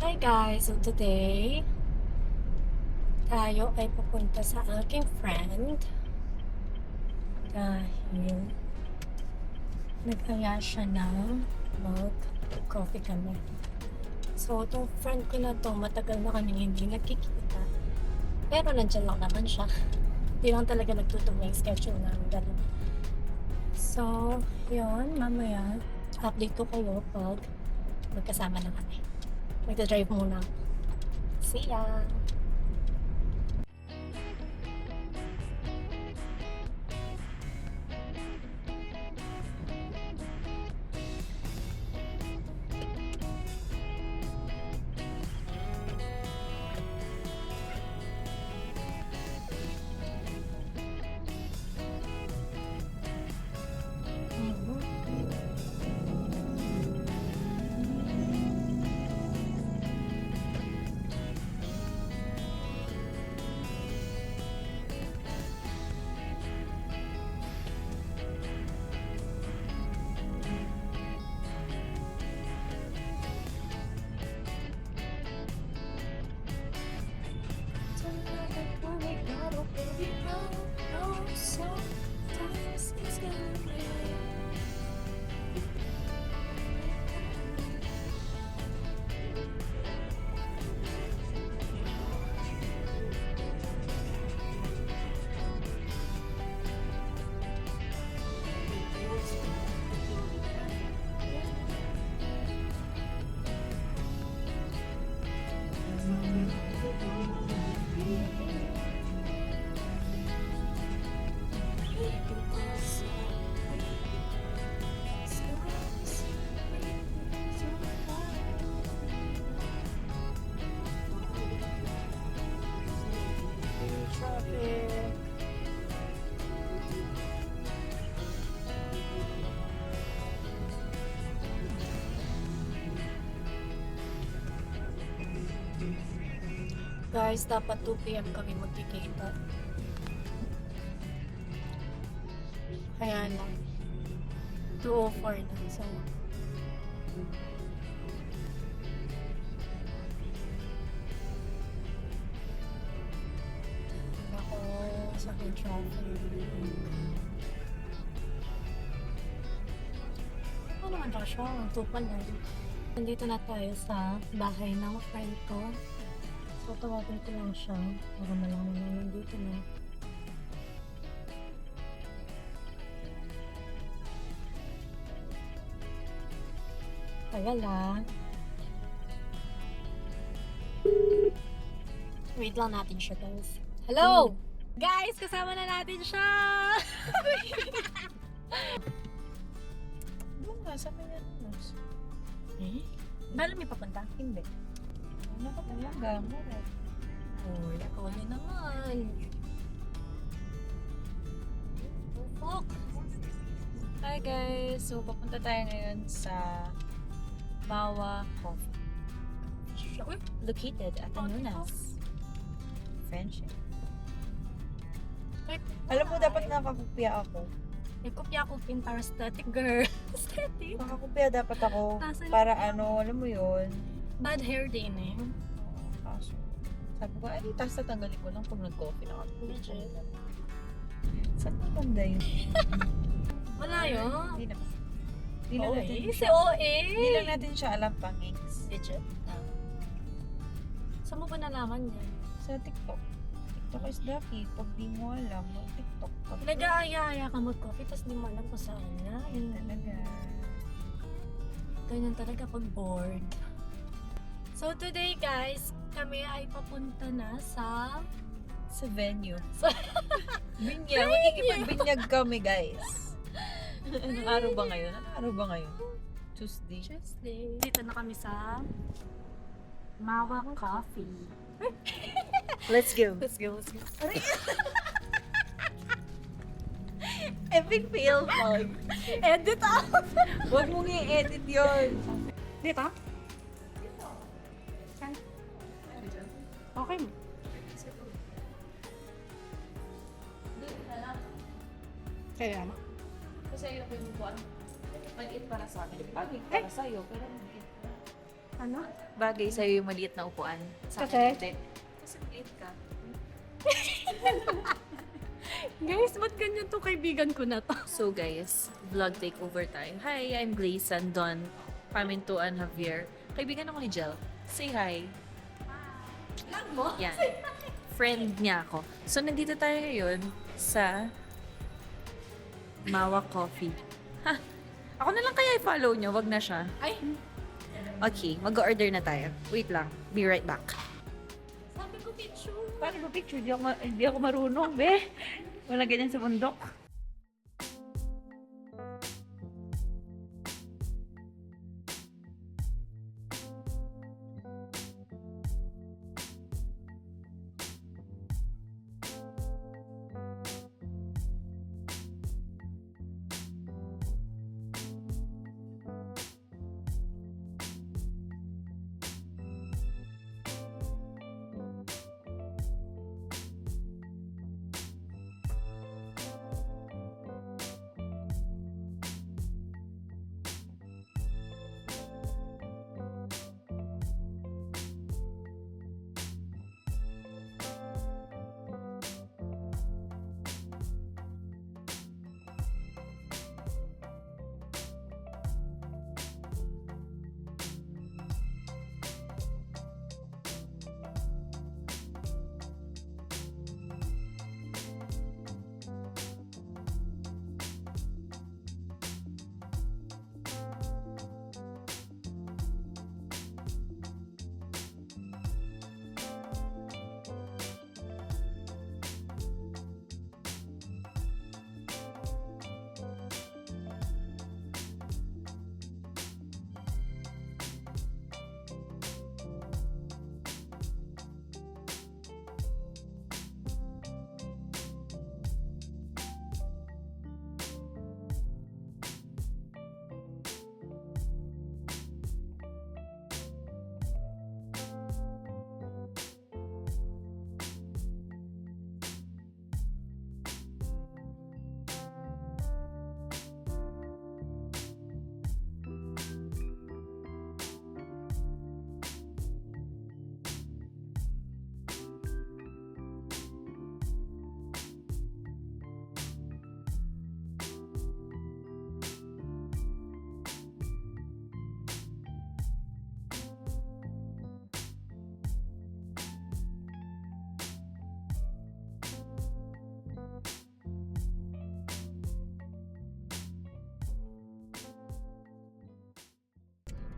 Hi guys! So today, tayo ay pupunta sa aking friend dahil nag-aya siya ng mag-coffee kami. So, itong friend ko na to, matagal na kami hindi nagkikita. Pero nandiyan lang naman siya. Hindi lang talaga nagtutugma yung schedule namin. Ganun. So, yun, mamaya, update ko kayo pag magkasama na kami. Magdadrive muna. See ya! Traffic. Guys, dapat 2 p.m. kami magkikita. Kaya lang. 2:04 na. So, ako sa aking traffic. Ano naman ba siya? Tupan na. Nandito na tayo sa bahay ng friend ko. So, tawagin ko lang siya para malaman na nandito na. Tagal ah. Wait lang natin siya, guys. Hello! Guys, kasama na natin siya! Doon nga, sa kanya nurse. Eh? Bala may papunta? Hindi. Ano ka talaga? Mura. Oh, ako na naman. Fuck! Hi guys! So, papunta tayo ngayon sa Mawa Coffee. Located at Anunas. Friendship. Alam mo, dapat nakakopya ako. May kopya ko pin para aesthetic girl. Aesthetic? Nakakopya dapat ako Nasaan para yun? ano, alam mo yun. Bad hair day na yun. Kaso, sabi ko, ay, tapos tatanggalin ko lang pag nag-coffee na ako. Legit. Saan na banda yun? Wala yun. Hindi na. Hindi lang natin OA? Si siya. OA? Hindi lang natin siya alam pangings. Legit. Saan mo ba nalaman yan? Sa TikTok. TikTok is the key. Pag di mo alam, mag-TikTok ka. Nag-aaya-aya ka mag-coffee tapos di mo alam kung saan na. Ayun talaga. Ganyan talaga pag bored. So today guys, kami ay papunta na sa... Sa venue. Sa- Binyag. Magkikipag-binyag kami, guys. Anong araw ba ngayon? Anong araw ba ngayon? Tuesday. Tuesday. Dito na kami sa Mawa Coffee. Let's go. Let's go, let's go. Epic fail vlog. Edit out! Huwag mong i-edit yun. Dito? Okay. Kaya na. Kasi ayoko yung buwan. Mag-eat para sa akin. Pag-eat para sa'yo, pero mag-eat para. Ano? Bagay sa'yo yung maliit na upuan. Sa Kasi? akin, hindi. Kasi maliit ka. Guys, ba't ganyan to kaibigan ko na to? So guys, vlog takeover tayo. Hi, I'm Glaze and Don Pamintuan Javier. Kaibigan ako ni Jel. Say hi. Lang mo? Yan. Friend niya ako. So nandito tayo ngayon sa Mawa Coffee. Ha? Ako na lang kaya i-follow nyo, wag na siya. Ay, Okay, mag-order na tayo. Wait lang, be right back. sabi ko picture. Paano ba picture? Hindi ako marunong, be. Wala ganyan sa bundok.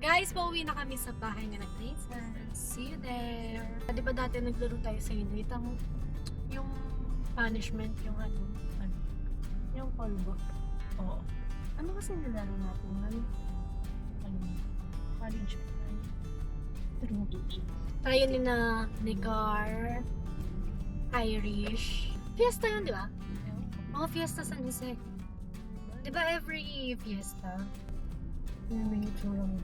Guys, pauwi na kami sa bahay na nag-Nathan. See you there. Di ba dati naglaro tayo sa inyo? Yung punishment, yung yung polvo. Oo. Ano kasi nilaro natin? College time. Tayo ni na Nigar, Irish. Fiesta yun, di ba? Mga fiesta San Jose. Di ba every fiesta? May itsura mo.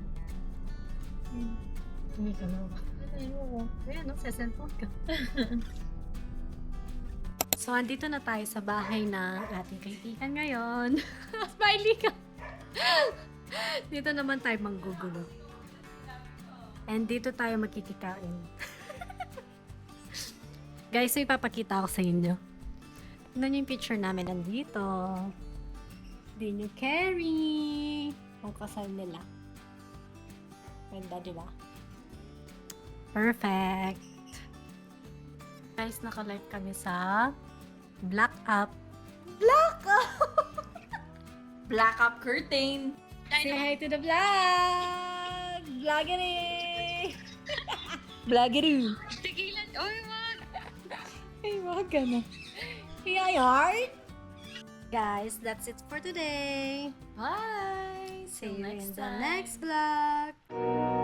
Hindi ka na ba? Ayan, no? Sa cellphone ka. So, andito na tayo sa bahay ng ating kaibigan ngayon. Smiley ka! Dito naman tayo manggugulo. And dito tayo magkikikain. Guys, so ipapakita ko sa inyo. Tignan nyo yung picture namin nandito. Din yung Carrie. Ang kasal nila. Ganda, di ba? Perfect. Guys, naka-live kami sa Black Up. Black Up! Black up curtain. Say hi to the vlog! Vloggery! Blaggery. Tigilan! Oy, wag! Ay, wag ka na. Yard? Guys, that's it for today. Bye. See you in the next vlog.